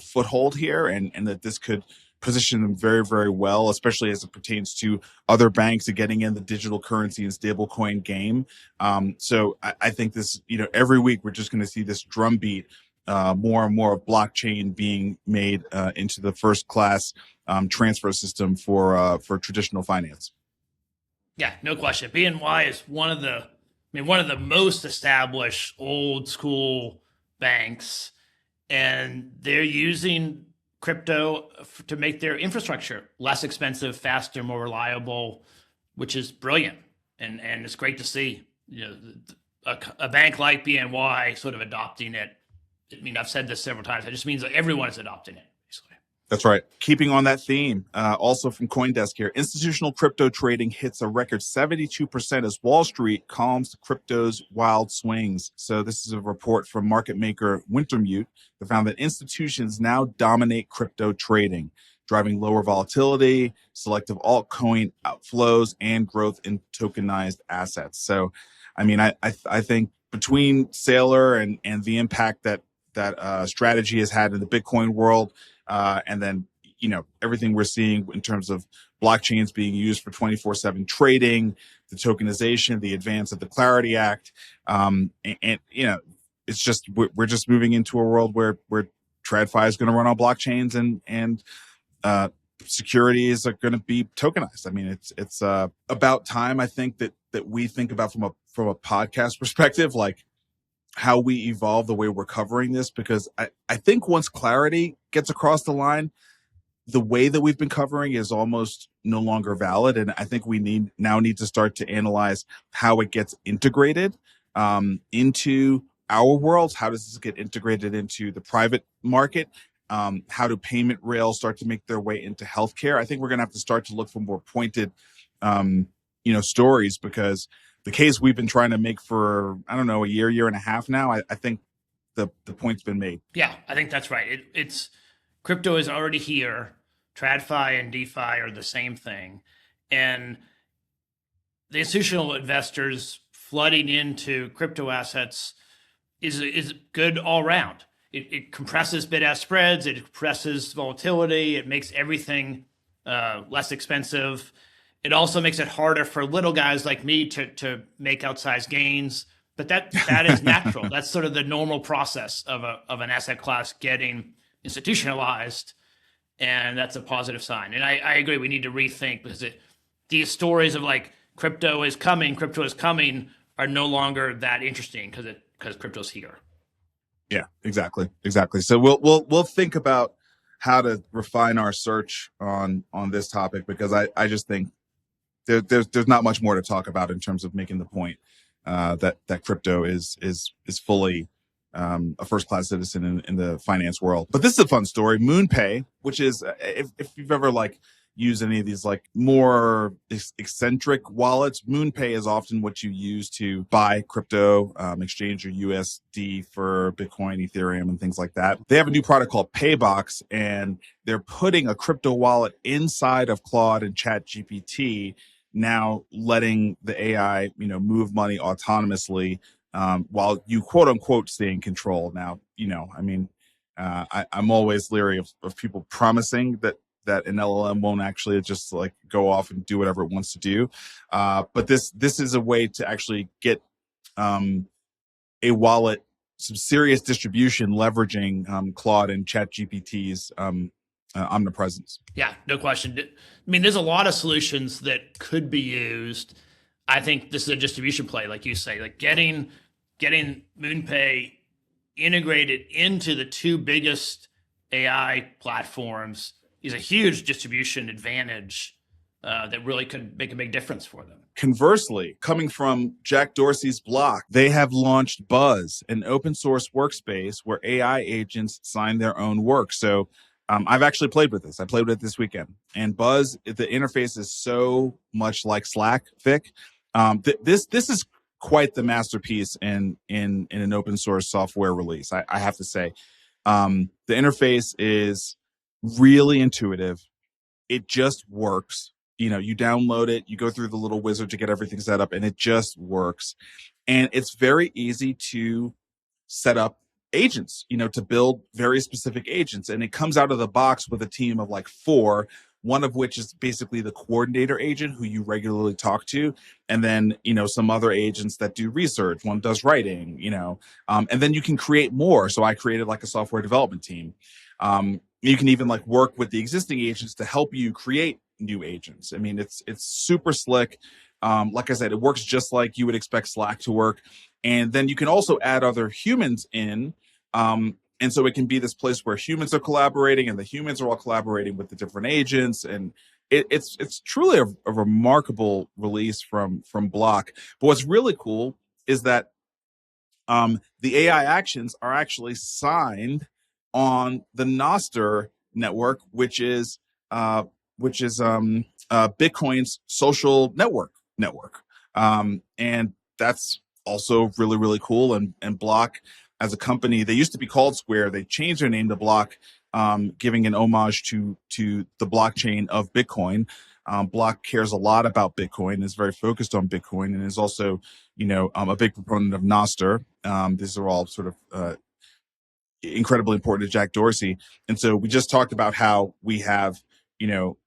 foothold here, and that this could position them very, very well, especially as it pertains to other banks and getting in the digital currency and stablecoin game. So I think this, every week we're just going to see this drumbeat. More and more of blockchain being made into the first class transfer system for traditional finance. Yeah, no question. BNY is one of the most established old school banks, and they're using crypto to make their infrastructure less expensive, faster, more reliable, which is brilliant. And it's great to see, a bank like BNY sort of adopting it. I mean, I've said this several times. It just means that everyone is adopting it, basically. That's right. Keeping on that theme, also from CoinDesk here, institutional crypto trading hits a record 72% as Wall Street calms crypto's wild swings. So this is a report from market maker Wintermute that found that institutions now dominate crypto trading, driving lower volatility, selective altcoin outflows, and growth in tokenized assets. So, I mean, I think between Saylor and the impact that strategy has had in the Bitcoin world, and then, everything we're seeing in terms of blockchains being used for 24/7 trading, the tokenization, the advance of the Clarity Act. It's just, we're just moving into a world where TradFi is going to run on blockchains and securities are going to be tokenized. I mean, it's about time, I think, that we think about from a podcast perspective, like how we evolve the way we're covering this, because I think once clarity gets across the line, the way that we've been covering is almost no longer valid. And I think we need to start to analyze how it gets integrated into our worlds. How does this get integrated into the private market? How do payment rails start to make their way into healthcare? I think we're going to have to start to look for more pointed, stories, because the case we've been trying to make for, I don't know, a year and a half now, I think the point's been made. Yeah, I think that's right. It's crypto is already here. TradFi and DeFi are the same thing. And the institutional investors flooding into crypto assets is good all around. It compresses bid-ask spreads, it compresses volatility, it makes everything less expensive. It also makes it harder for little guys like me to make outsized gains. But that is natural. That's sort of the normal process of an asset class getting institutionalized, and that's a positive sign. And I agree, we need to rethink, because these stories of like crypto is coming are no longer that interesting because crypto's here. Yeah, exactly. So we'll think about how to refine our search on this topic, because I just think there's not much more to talk about in terms of making the point that crypto is fully a first-class citizen in the finance world. But this is a fun story. MoonPay, which is, if you've ever use any of these more eccentric wallets, MoonPay is often what you use to buy crypto, exchange your USD for Bitcoin, Ethereum, and things like that. They have a new product called Paybox, and they're putting a crypto wallet inside of Claude and ChatGPT, now letting the AI, move money autonomously, while you quote unquote stay in control. Now, I'm always leery of people promising that an LLM won't actually just go off and do whatever it wants to do. But this is a way to actually get a wallet some serious distribution, leveraging Claude and ChatGPT's omnipresence. Yeah, no question. I mean, there's a lot of solutions that could be used. I think this is a distribution play, like you say, getting MoonPay integrated into the two biggest AI platforms is a huge distribution advantage that really could make a big difference for them. Conversely, coming from Jack Dorsey's block, they have launched Buzz, an open source workspace where AI agents sign their own work. So I've actually played with this. I played with it this weekend. And Buzz, the interface is so much like Slack, Vic. This is quite the masterpiece in an open source software release, I have to say. The interface is really intuitive. It just works. You know, you download it, you go through the little wizard to get everything set up, and it just works. And it's very easy to set up agents, you know, to build very specific agents. And it comes out of the box with a team of like 4, one of which is basically the coordinator agent who you regularly talk to. And then, you know, some other agents that do research, one does writing, you know, and then you can create more. So I created like a software development team. You can even like work with the existing agents to help you create new agents. I mean, it's super slick. Like I said, it works just like you would expect Slack to work. And then you can also add other humans in. And so it can be this place where humans are collaborating and the humans are all collaborating with the different agents. And it's truly a remarkable release from Block. But what's really cool is that the AI actions are actually signed on the Nostr network, which is Bitcoin's social network. And that's also really, really cool. And Block as a company, they used to be called Square. They changed their name to Block, giving an homage to the blockchain of Bitcoin. Block cares a lot about Bitcoin, is very focused on Bitcoin, and is also, you know, a big proponent of Nostr. These are all sort of incredibly important to Jack Dorsey. And so we just talked about how we have, you know,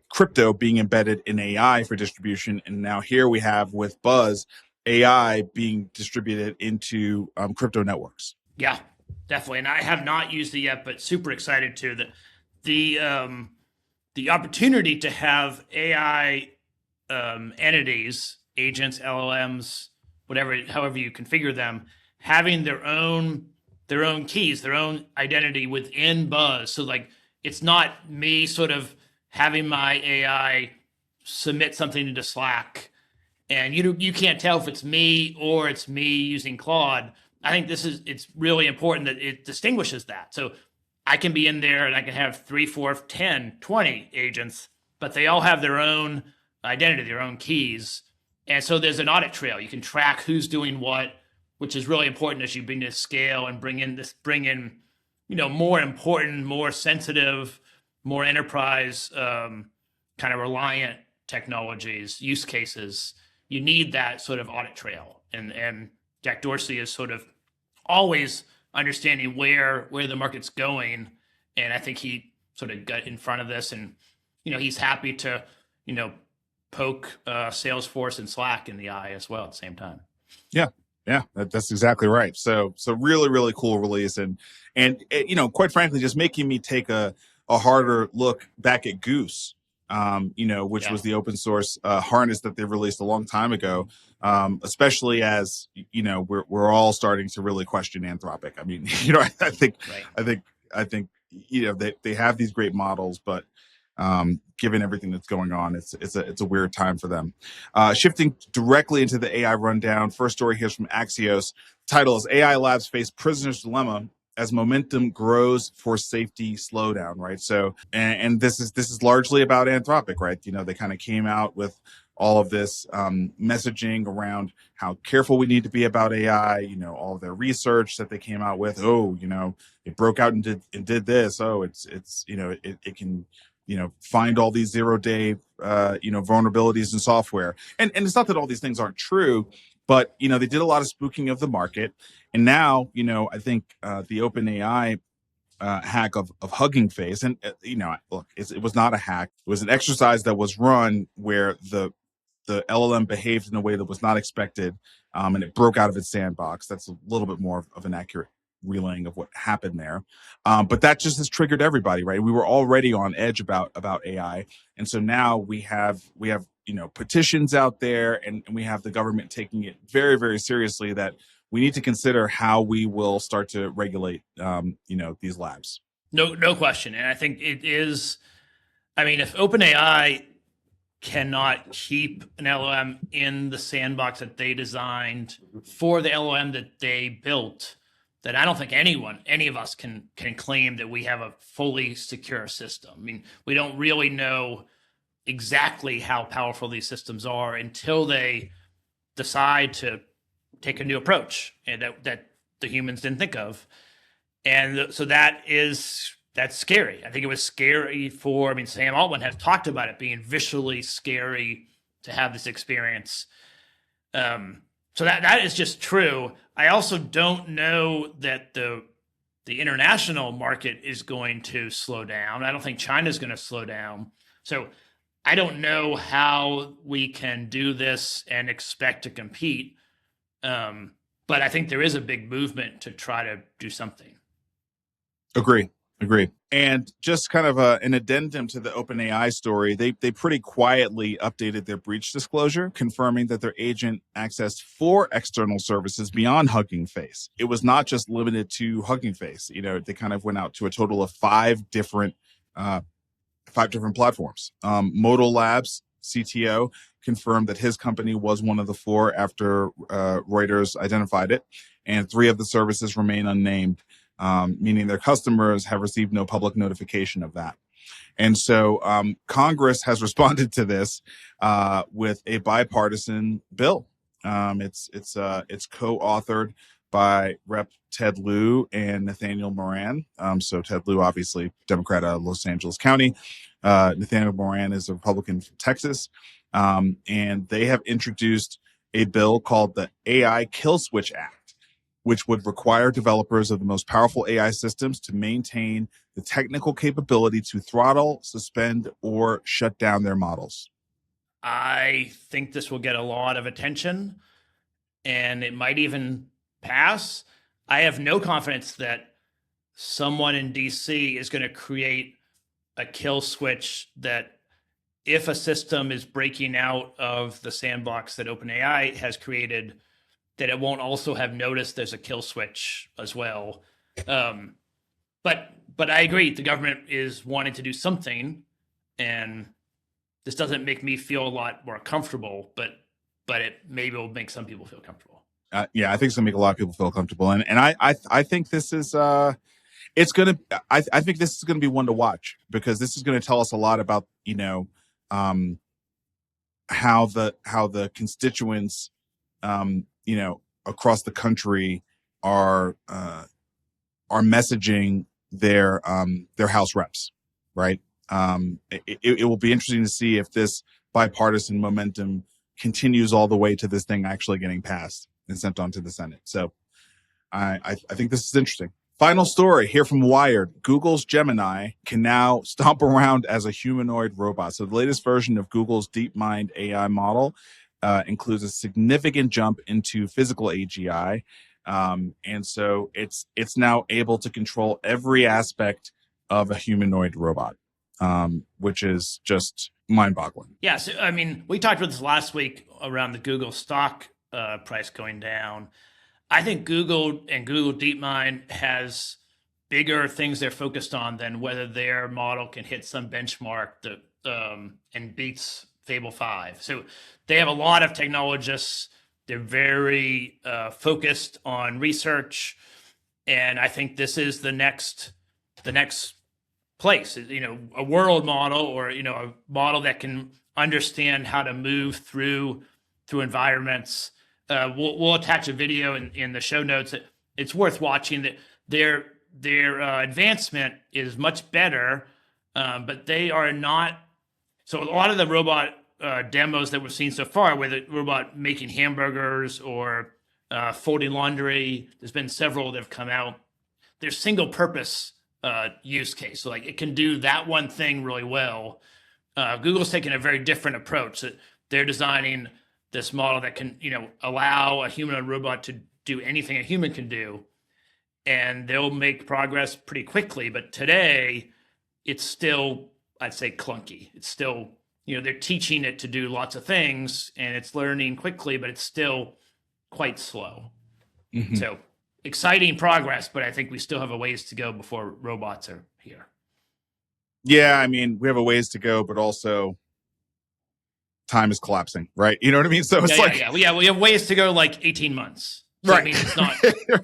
crypto being embedded in AI for distribution. And now here we have with Buzz, AI being distributed into crypto networks. Yeah, definitely. And I have not used it yet, but super excited to that the opportunity to have AI entities, agents, LLMs, whatever, however you configure them, having their own keys, their own identity within Buzz. So like, it's not me sort of having my AI submit something into Slack, and you can't tell if it's me or it's me using Claude. I think it's really important that it distinguishes that. So I can be in there and I can have 3, 4, 10, 20 agents, but they all have their own identity, their own keys. And so there's an audit trail. You can track who's doing what, which is really important as you bring this scale and bring in, you know, more important, more sensitive, more enterprise kind of reliant technologies, use cases. You need that sort of audit trail. And Jack Dorsey is sort of always understanding where the market's going. And I think he sort of got in front of this, and, you know, he's happy to, you know, poke Salesforce and Slack in the eye as well at the same time. Yeah, that's exactly right. So really, really cool release. And you know, quite frankly, just making me take a harder look back at Goose, you know, which was the open source harness that they released a long time ago, especially as, you know, we're all starting to really question Anthropic. I mean, you know, I think, you know, they have these great models, but given everything that's going on, it's a weird time for them. Shifting directly into the AI rundown. First story here is from Axios. Title is AI Labs Face Prisoner's Dilemma as Momentum Grows for Safety Slowdown, right? So, and this is largely about Anthropic, right? You know, they kind of came out with all of this messaging around how careful we need to be about AI, you know, all of their research that they came out with. Oh, you know, it broke out and did this. Oh, it's you know, it can, you know, find all these 0-day, you know, vulnerabilities in software. And it's not that all these things aren't true, but, you know, they did a lot of spooking of the market. And now, you know, I think the OpenAI hack of Hugging Face, and, you know, look, it was not a hack. It was an exercise that was run where the LLM behaved in a way that was not expected, and it broke out of its sandbox. That's a little bit more of an accurate relaying of what happened there. But that just has triggered everybody, right? We were already on edge about AI. And so now we have, you know, petitions out there, and we have the government taking it very, very seriously that we need to consider how we will start to regulate, you know, these labs. No question. And I think it is, I mean, if OpenAI cannot keep an LLM in the sandbox that they designed for the LLM that they built, that I don't think any of us can claim that we have a fully secure system. I mean, we don't really know exactly how powerful these systems are until they decide to take a new approach and that the humans didn't think of. And so that's scary. I think it was scary Sam Altman has talked about it being visually scary to have this experience. So that is just true. I also don't know that the international market is going to slow down. I don't think China's going to slow down. So I don't know how we can do this and expect to compete. But I think there is a big movement to try to do something. Agree. And just kind of an addendum to the OpenAI story, they pretty quietly updated their breach disclosure, confirming that their agent accessed 4 external services beyond Hugging Face. It was not just limited to Hugging Face. They kind of went out to a total of 5 different platforms. Modal Labs CTO confirmed that his company was one of the 4 after Reuters identified it, and 3 of the services remain unnamed. Meaning their customers have received no public notification of that. And so Congress has responded to this with a bipartisan bill. It's co-authored by Rep. Ted Lieu and Nathaniel Moran. So Ted Lieu, obviously, Democrat out of Los Angeles County. Nathaniel Moran is a Republican from Texas. And they have introduced a bill called the AI Kill Switch Act, which would require developers of the most powerful AI systems to maintain the technical capability to throttle, suspend, or shut down their models. I think this will get a lot of attention, and it might even pass. I have no confidence that someone in DC is going to create a kill switch that if a system is breaking out of the sandbox that OpenAI has created, that it won't also have noticed there's a kill switch as well. But I agree, the government is wanting to do something, and this doesn't make me feel a lot more comfortable, but it maybe will make some people feel comfortable. Yeah, I think it's gonna make a lot of people feel comfortable, and I think this is I think this is gonna be one to watch, because this is gonna tell us a lot about how the constituents across the country are messaging their House reps, right? It will be interesting to see if this bipartisan momentum continues all the way to this thing actually getting passed and sent on to the Senate. So I think this is interesting. Final story here from Wired. Google's Gemini can now stomp around as a humanoid robot. So the latest version of Google's DeepMind AI model includes a significant jump into physical AGI. And so it's now able to control every aspect of a humanoid robot, which is just mind-boggling. Yeah, so we talked about this last week around the Google stock price going down. I think Google and Google DeepMind has bigger things they're focused on than whether their model can hit some benchmark and beats Fable 5. So they have a lot of technologists. They're very focused on research, and I think this is the next place. A world model, or a model that can understand how to move through environments. We'll attach a video in the show notes. It's worth watching. That their advancement is much better, but they are not. So a lot of the robot demos that we've seen so far, where the robot making hamburgers or folding laundry, there's been several that have come out. They're single purpose use case. So like it can do that one thing really well. Google's taking a very different approach. That they're designing this model that can, allow a humanoid robot to do anything a human can do, and they'll make progress pretty quickly. But today, it's still, I'd say, clunky. It's still, they're teaching it to do lots of things, and it's learning quickly, but it's still quite slow. Mm-hmm. So exciting progress, but I think we still have a ways to go before robots are here. Yeah, we have a ways to go, but also time is collapsing, right? You know what I mean? So it's we have ways to go, like 18 months. So, right. It's not.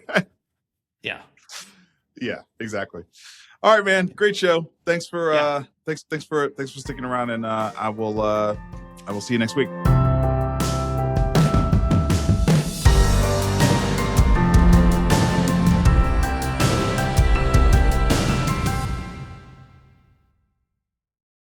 Right. Yeah. Yeah, exactly. All right, man. Great show. Thanks for thanks for sticking around, and I will see you next week.